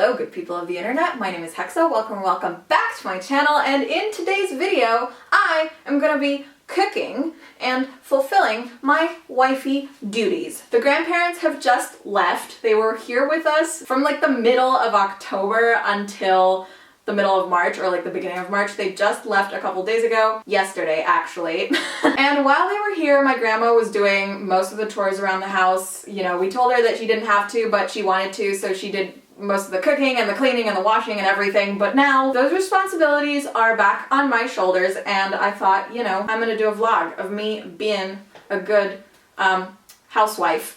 Hello good people of the internet, my name is Hexa, welcome back to my channel, and in today's video I am going to be cooking and fulfilling my wifey duties. The grandparents have just left. They were here with us from like the middle of October until the middle of March, or like the beginning of March. They just left a couple days ago, yesterday actually. And while they were here, my grandma was doing most of the chores around the house. You know, we told her that she didn't have to, but she wanted to, so she did most of the cooking and the cleaning and the washing and everything. But now those responsibilities are back on my shoulders, and I thought, you know, I'm gonna do a vlog of me being a good housewife.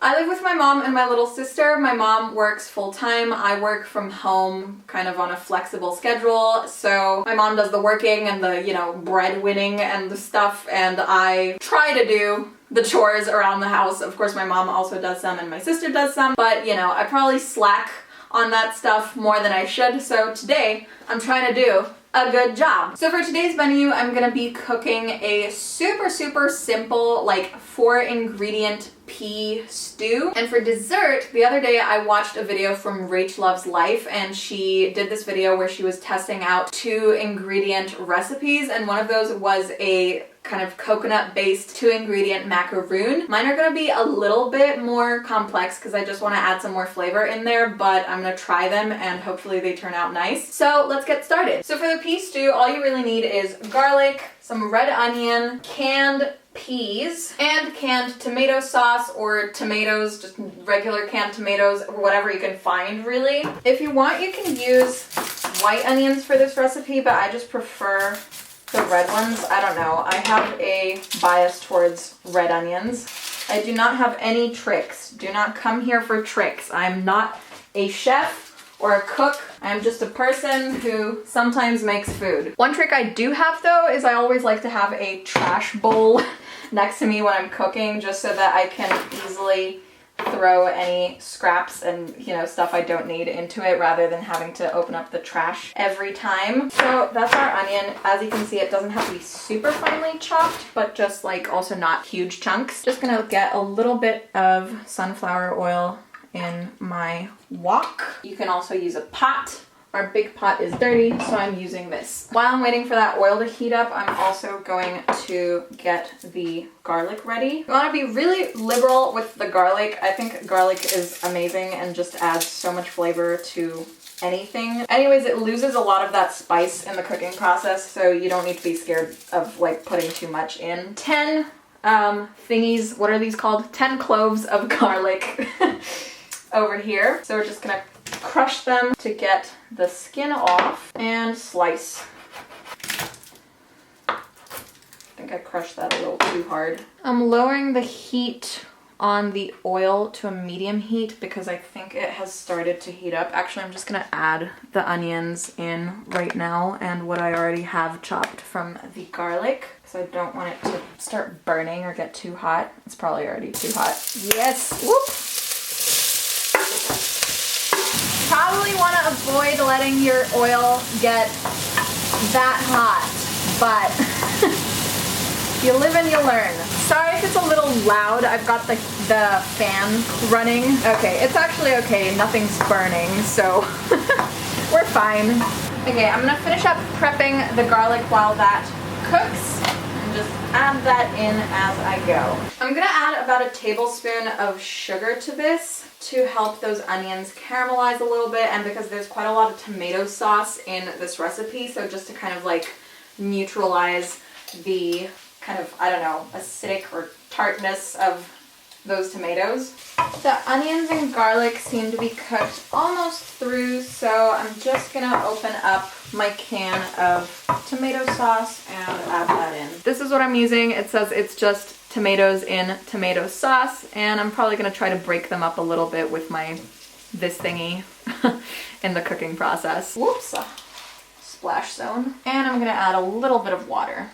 I live with my mom and my little sister. My mom works full-time. I work from home kind of on a flexible schedule. So my mom does the working and the, you know, breadwinning and the stuff, and I try to do the chores around the house. Of course, my mom also does some and my sister does some, but you know, I probably slack on that stuff more than I should. So today I'm trying to do a good job. So for today's menu, I'm gonna be cooking a super simple, like 4-ingredient pea stew. And for dessert, the other day I watched a video from Rach Loves Life, and she did this video where she was testing out 2-ingredient recipes, and one of those was a kind of coconut-based 2-ingredient macaroon. Mine are gonna be a little bit more complex because I just want to add some more flavor in there, but I'm gonna try them and hopefully they turn out nice. So let's get started. So for the pea stew, all you really need is garlic, some red onion, canned peas, and canned tomato sauce or tomatoes, just regular canned tomatoes, or whatever you can find really. If you want, you can use white onions for this recipe, but I just prefer the red ones. I don't know. I have a bias towards red onions. I do not have any tricks. Do not come here for tricks. I'm not a chef or a cook. I'm just a person who sometimes makes food. One trick I do have though is I always like to have a trash bowl next to me when I'm cooking, just so that I can easily throw any scraps and, you know, stuff I don't need into it rather than having to open up the trash every time. So that's our onion. As you can see, it doesn't have to be super finely chopped, but just like also not huge chunks. Just gonna get a little bit of sunflower oil in my wok. You can also use a pot. Our big pot is dirty, so I'm using this. While I'm waiting for that oil to heat up, I'm also going to get the garlic ready. You want to be really liberal with the garlic. I think garlic is amazing and just adds so much flavor to anything. Anyways, it loses a lot of that spice in the cooking process, so you don't need to be scared of like putting too much in. 10 thingies, what are these called? 10 cloves of garlic over here. So we're just gonna crush them to get the skin off and slice. I think I crushed that a little too hard. I'm lowering the heat on the oil to a medium heat because I think it has started to heat up. Actually, I'm just gonna add the onions in right now and what I already have chopped from the garlic, because I don't want it to start burning or get too hot. It's probably already too hot. Yes, whoop! Probably want to avoid letting your oil get that hot, but you live and you learn. Sorry if it's a little loud. I've got the fan running. Okay, it's actually okay. Nothing's burning, so we're fine. Okay, I'm gonna finish up prepping the garlic while that cooks. Just add that in as I go. I'm gonna add about a tablespoon of sugar to this to help those onions caramelize a little bit, and because there's quite a lot of tomato sauce in this recipe, so just to kind of like neutralize the kind of, I don't know, acidic or tartness of those tomatoes. The onions and garlic seem to be cooked almost through, so I'm just gonna open up my can of tomato sauce and add that in. This is what I'm using. It says it's just tomatoes in tomato sauce, and I'm probably gonna try to break them up a little bit with this thingy in the cooking process. Whoops, splash zone. And I'm gonna add a little bit of water.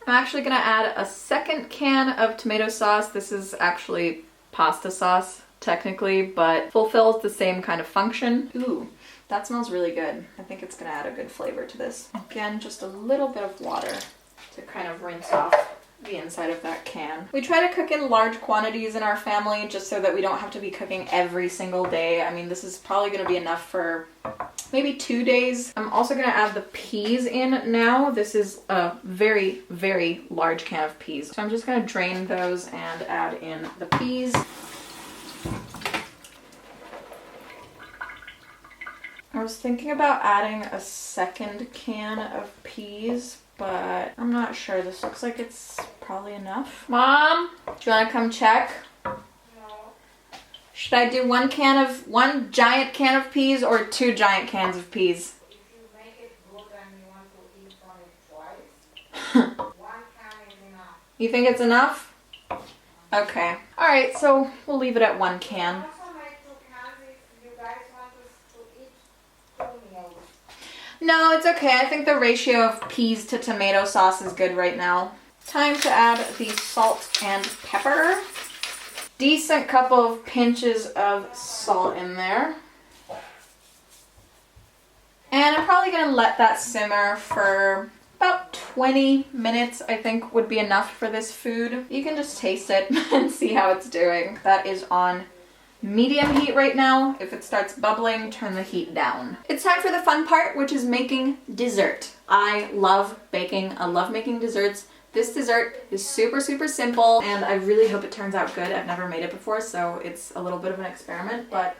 I'm actually gonna add a second can of tomato sauce. This is actually pasta sauce, technically, but fulfills the same kind of function. Ooh, that smells really good. I think it's gonna add a good flavor to this. Again, just a little bit of water to kind of rinse off the inside of that can. We try to cook in large quantities in our family just so that we don't have to be cooking every single day. I mean, this is probably going to be enough for maybe 2 days. I'm also going to add the peas in now. This is a very, very large can of peas. So I'm just going to drain those and add in the peas. I was thinking about adding a second can of peas, but I'm not sure. This looks like it's probably enough. Mom, do you want to come check? No. Should I do one giant can of peas or 2 giant cans of peas? If you make it good and you want to eat from it twice, 1 can is enough. You think it's enough? Okay. All right, so we'll leave it at 1 can. No, it's okay. I think the ratio of peas to tomato sauce is good right now. Time to add the salt and pepper. Decent couple of pinches of salt in there. And I'm probably going to let that simmer for about 20 minutes, I think would be enough for this food. You can just taste it and see how it's doing. That is on medium heat right now. If it starts bubbling, turn the heat down. It's time for the fun part, which is making dessert. I love baking. I love making desserts. This dessert is super, super simple, and I really hope it turns out good. I've never made it before, so it's a little bit of an experiment, but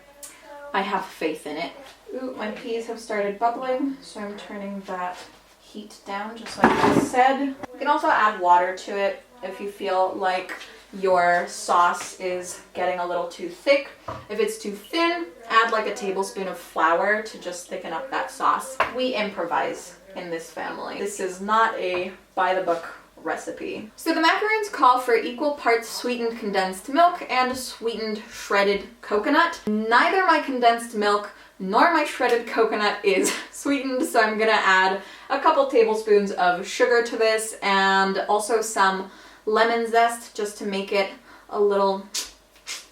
I have faith in it. Ooh, my peas have started bubbling, so I'm turning that heat down just like I said. You can also add water to it if you feel like your sauce is getting a little too thick. If it's too thin, add like a tablespoon of flour to just thicken up that sauce. We improvise in this family. This is not a by-the-book recipe. So the macaroons call for equal parts sweetened condensed milk and sweetened shredded coconut. Neither my condensed milk nor my shredded coconut is sweetened, so I'm gonna add a couple tablespoons of sugar to this and also some lemon zest just to make it a little,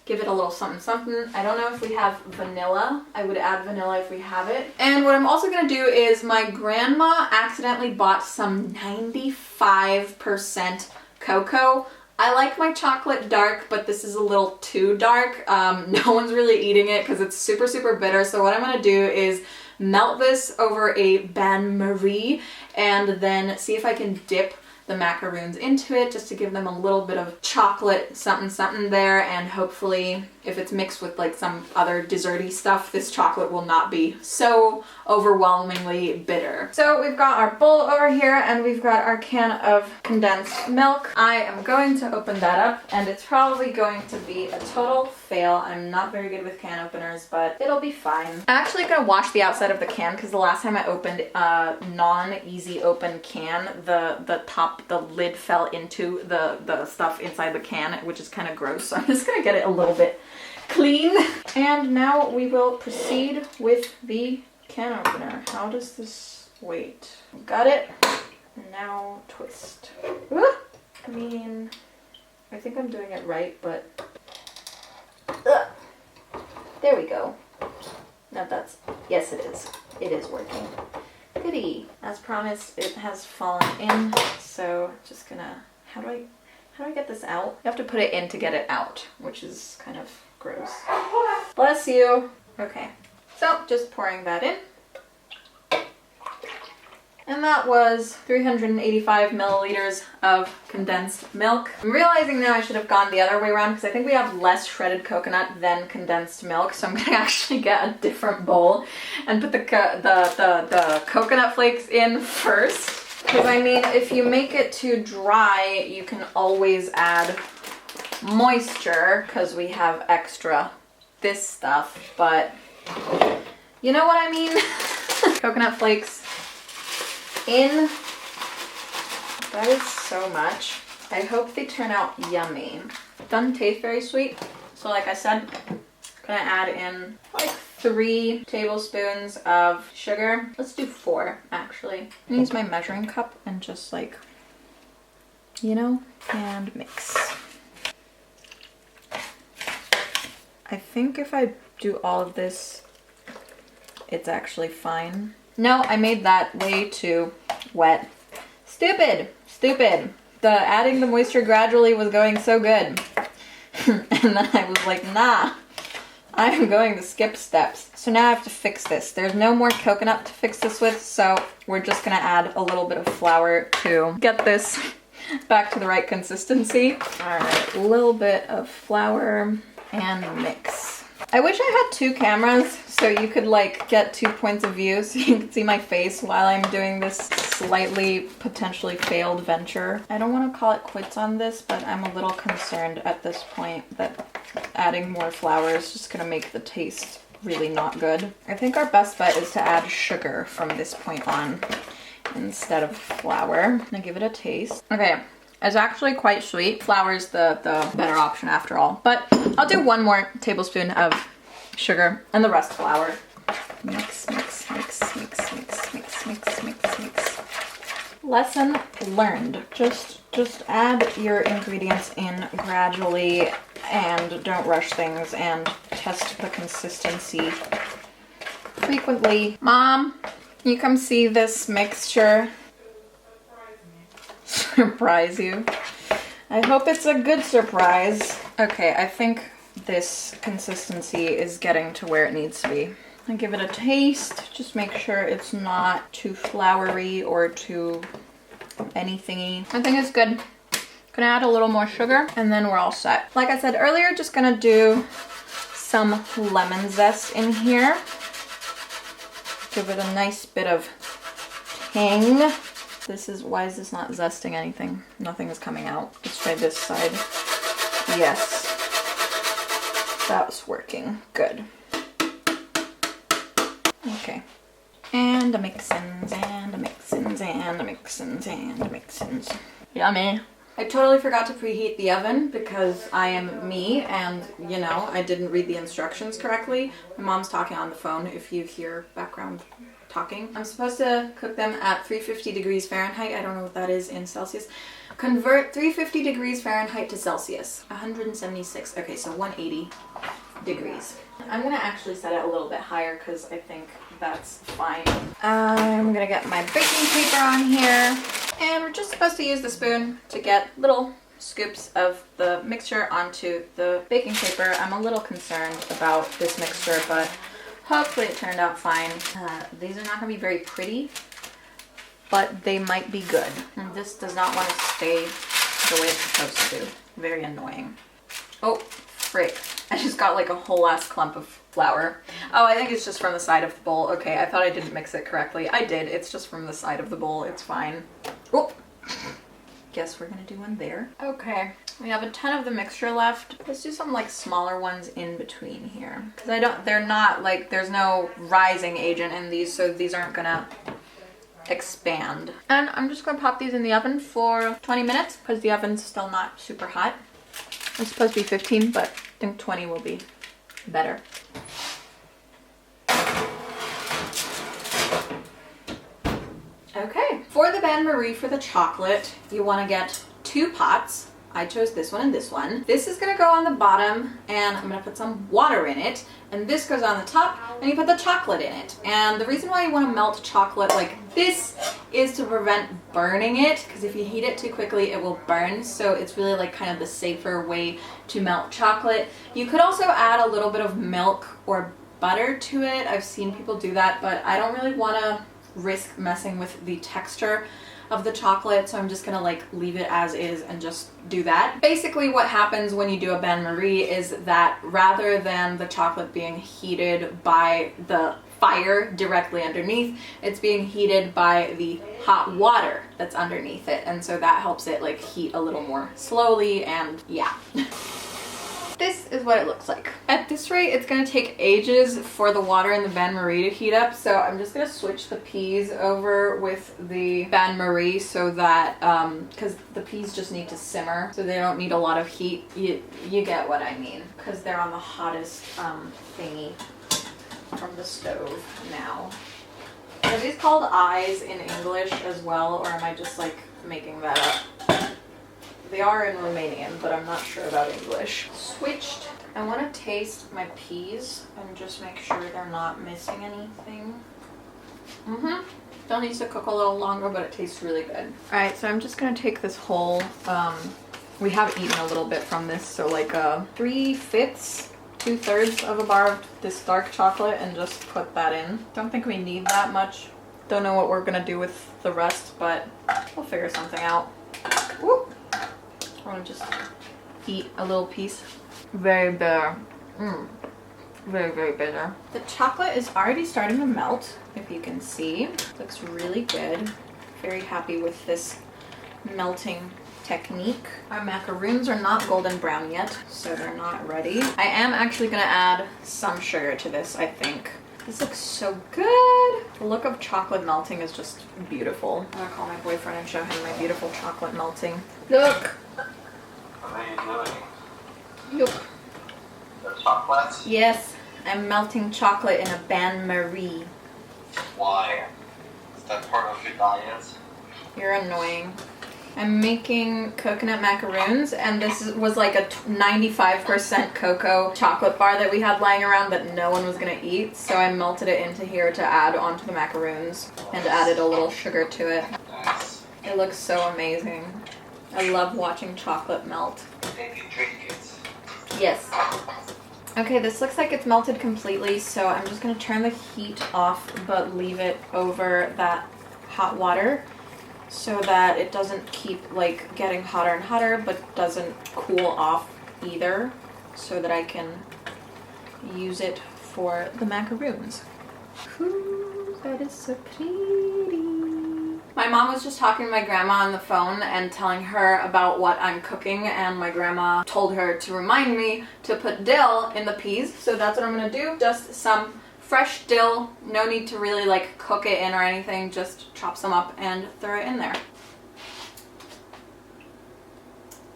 give it a little something something. I don't know if we have vanilla. I would add vanilla if we have it. And what I'm also gonna do is my grandma accidentally bought some 95% cocoa. I like my chocolate dark, but this is a little too dark. No one's really eating it because it's super, super bitter. So what I'm gonna do is melt this over a bain-marie and then see if I can dip the macaroons into it just to give them a little bit of chocolate something something there, and hopefully if it's mixed with like some other desserty stuff, this chocolate will not be so overwhelmingly bitter. So we've got our bowl over here and we've got our can of condensed milk. I am going to open that up and it's probably going to be a total fail. I'm not very good with can openers, but it'll be fine. I'm actually gonna wash the outside of the can because the last time I opened a non-easy open can, the lid fell into the stuff inside the can, which is kind of gross. So I'm just gonna get it a little bit clean. And now we will proceed with the can opener. How does this, wait, got it. Now twist. I mean, I think I'm doing it right, but there we go. Now that's, yes it is. It is working. Goody. As promised, it has fallen in, so just gonna, how do I get this out? You have to put it in to get it out, which is kind of gross. Bless you. Okay, so just pouring that in. And that was 385 milliliters of condensed milk. I'm realizing now I should have gone the other way around because I think we have less shredded coconut than condensed milk. So I'm gonna actually get a different bowl and put the coconut flakes in first. Because I mean, if you make it too dry, you can always add moisture because we have extra this stuff, but you know what I mean? Coconut flakes in. That is so much. I hope they turn out yummy. Doesn't taste very sweet, so like I said, gonna add in like 3 tablespoons of sugar. Let's do 4 actually. I'm gonna use my measuring cup and just like, you know, and mix. I think if I do all of this, it's actually fine. No, I made that way too wet. Stupid, stupid. the adding the moisture gradually was going so good. And then I was like, nah, I'm going to skip steps. So now I have to fix this. There's no more coconut to fix this with, so we're just gonna add a little bit of flour to get this back to the right consistency. All right, a little bit of flour and mix. I wish I had two cameras so you could like get 2 points of view so you can see my face while I'm doing this slightly potentially failed venture. I don't want to call it quits on this, but I'm a little concerned at this point that adding more flour is just gonna make the taste really not good. I think our best bet is to add sugar from this point on instead of flour. I'm gonna give it a taste. Okay. It's actually quite sweet. Flour's the better option after all. But I'll do 1 more tablespoon of sugar and the rest flour. Mix, mix, mix, mix, mix, mix, mix, mix, mix. Lesson learned. Just add your ingredients in gradually and don't rush things and test the consistency frequently. Mom, can you come see this mixture? Surprise you. I hope it's a good surprise. Okay, I think this consistency is getting to where it needs to be. I give it a taste, just make sure it's not too floury or too anythingy. I think it's good. Gonna add a little more sugar and then we're all set. Like I said earlier, just gonna do some lemon zest in here. Give it a nice bit of tang. Why is this not zesting anything? Nothing is coming out. Let's try this side. Yes. That was working. Good. Okay. And a mixins, and a mixins, and a mixins, and a mixins. Yummy. I totally forgot to preheat the oven because I am me and, you know, I didn't read the instructions correctly. My mom's talking on the phone if you hear background talking. I'm supposed to cook them at 350 degrees Fahrenheit. I don't know what that is in Celsius. Convert 350 degrees Fahrenheit to Celsius. 176. Okay, so 180 degrees. I'm gonna actually set it a little bit higher because I think that's fine. I'm gonna get my baking paper on here. And we're just supposed to use the spoon to get little scoops of the mixture onto the baking paper. I'm a little concerned about this mixture, but hopefully it turned out fine. These are not gonna be very pretty, but they might be good. And this does not want to stay the way it's supposed to. Very annoying. Oh, frick. I just got like a whole ass clump of flour. Oh, I think it's just from the side of the bowl. Okay, I thought I didn't mix it correctly. I did. It's just from the side of the bowl. It's fine. Oh, guess we're gonna do one there. Okay, we have a ton of the mixture left. Let's do some like smaller ones in between here. Because they're not like, there's no rising agent in these, so these aren't gonna expand. And I'm just gonna pop these in the oven for 20 minutes because the oven's still not super hot. It's supposed to be 15, but I think 20 will be better. Okay, for the bain-marie for the chocolate, you want to get 2 pots. I chose this one and this one. This is gonna go on the bottom and I'm gonna put some water in it, and this goes on the top and you put the chocolate in it. And the reason why you want to melt chocolate like this is to prevent burning it, because if you heat it too quickly it will burn, so it's really like kind of the safer way to melt chocolate. You could also add a little bit of milk or butter to it. I've seen people do that, but I don't really want to risk messing with the texture of the chocolate, so I'm just gonna like leave it as is and just do that. Basically what happens when you do a bain-marie is that rather than the chocolate being heated by the fire directly underneath, it's being heated by the hot water that's underneath it, and so that helps it like heat a little more slowly, and yeah. This is what it looks like. At this rate, it's gonna take ages for the water in the bain-marie to heat up, so I'm just gonna switch the peas over with the bain-marie so that, because the peas just need to simmer, so they don't need a lot of heat. You get what I mean, because they're on the hottest thingy from the stove now. Are these called eyes in English as well, or am I just like making that up? They are in Romanian, but I'm not sure about English. Switched. I want to taste my peas and just make sure they're not missing anything. Still needs to cook a little longer, but it tastes really good. All right, so I'm just gonna take this whole, we have eaten a little bit from this, so like 3/5, 2/3 of a bar of this dark chocolate and just put that in. Don't think we need that much. Don't know what we're gonna do with the rest, but we'll figure something out. Woo! I wanna just eat a little piece. Very bitter. Very, very bitter. The chocolate is already starting to melt, if you can see. Looks really good. Very happy with this melting technique. Our macaroons are not golden brown yet, so they're not ready. I am actually gonna add some sugar to this, I think. This looks so good. The look of chocolate melting is just beautiful. I'm gonna call my boyfriend and show him my beautiful chocolate melting. Look! What are you doing? Look. The chocolates? Yes, I'm melting chocolate in a bain-marie. Why? Is that part of your diet? You're annoying. I'm making coconut macaroons, and this was like a 95% cocoa chocolate bar that we had lying around that no one was gonna eat, so I melted it into here to add onto the macaroons and added a little sugar to it. Nice. It looks so amazing. I love watching chocolate melt. Maybe drink it. Yes. Okay, this looks like it's melted completely, so I'm just gonna turn the heat off but leave it over that hot water so that it doesn't keep like getting hotter and hotter but doesn't cool off either, so that I can use it for the macaroons. Ooh, that is so pretty. My mom was just talking to my grandma on the phone and telling her about what I'm cooking, and my grandma told her to remind me to put dill in the peas, so that's what I'm gonna do. Just some fresh dill, no need to really like cook it in or anything, just chop some up and throw it in there.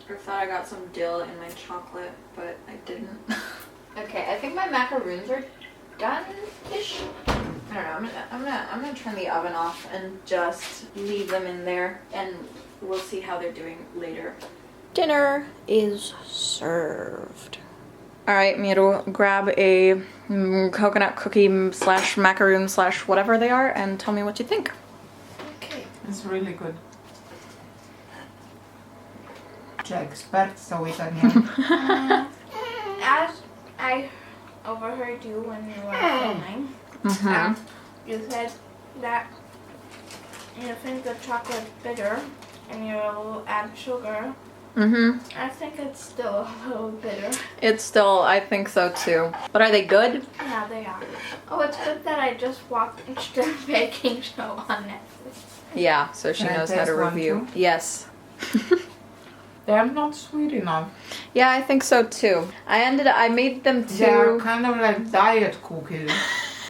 I thought I got some dill in my chocolate, but I didn't. Okay, I think my macaroons are done-ish. I don't know, I'm gonna turn the oven off and just leave them in there, and we'll see how they're doing later. Dinner is served. All right, Miro, grab a coconut cookie slash macaroon slash whatever they are and tell me what you think. Okay. It's really good. C'è esperto italiano. As I overheard you when you were filming, you said that you think the chocolate's bitter and you'll add sugar. I think it's still a little bitter. It's still, I think so too. But are they good? Yeah, they are. Oh, it's good that I just watched a baking show on Netflix. Yeah, so she Can I knows how to taste one review. too? Yes. They're not sweet enough. Yeah, I think so too. I made them They're too. kind of like diet cookies.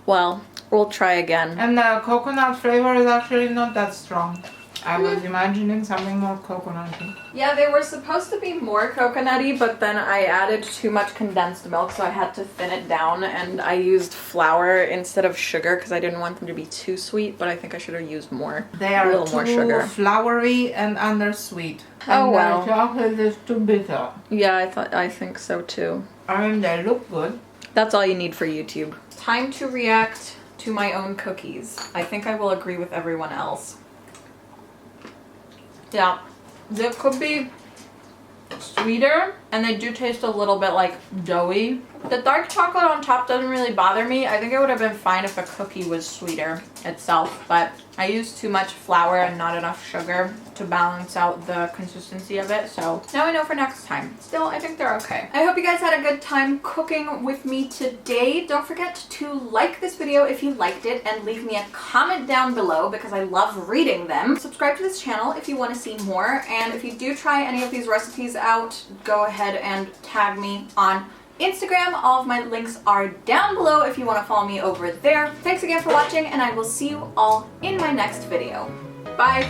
Well, we'll try again. And the coconut flavor is actually not that strong. I was imagining something more coconutty. Yeah, they were supposed to be more coconutty, but then I added too much condensed milk, so I had to thin it down, and I used flour instead of sugar because I didn't want them to be too sweet, but I think I should have used more. They are a little too more sugar. floury and undersweet. Oh, And well. the chocolate is too bitter. Yeah, I think so too. I mean, they look good. That's all you need for YouTube. Time to react to my own cookies. I think I will agree with everyone else. Yeah, they could be sweeter, and they do taste a little bit like doughy. The dark chocolate on top doesn't really bother me. I think it would have been fine if the cookie was sweeter itself, but I used too much flour and not enough sugar to balance out the consistency of it, so now I know for next time. Still, I think they're okay. I hope you guys had a good time cooking with me today. Don't forget to like this video if you liked it and leave me a comment down below because I love reading them. Subscribe to this channel if you want to see more, and if you do try any of these recipes out, go ahead and tag me on Instagram. All of my links are down below if you want to follow me over there. Thanks again for watching, and I will see you all in my next video. Bye!